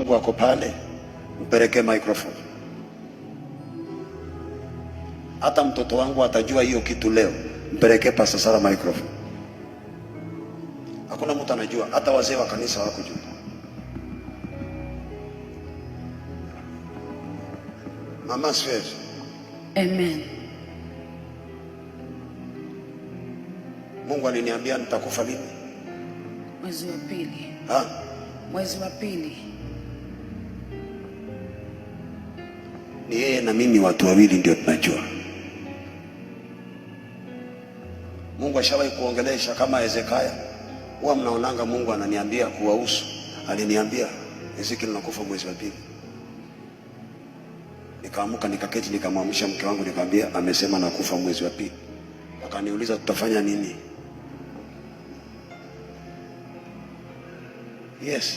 wangu wako pale, mpelekee microphone. Hata mtoto wangu atajua hiyo kitu leo, mpelekee Pastor Sara microphone. Hakuna mtu anajua, hata wazee wa kanisa hawakujua. Mama Sweet. Amen. Mungu aliniambia nitakufa lini? Mwezi wa pili. Mwezi wa pili. Ni yeye na mimi, watu wawili ndio tunajua. Mungu ashawahi kuongelesha kama Hezekia. Huwa mnaonanga Mungu ananiambia kuwahusu. Aliniambia Ezekiel nakufa mwezi wa pili. Nikaamuka nikaketi nikamwamsha mke wangu nikamwambia amesema nakufa mwezi wa pili. Akaniuliza tutafanya nini? Yes.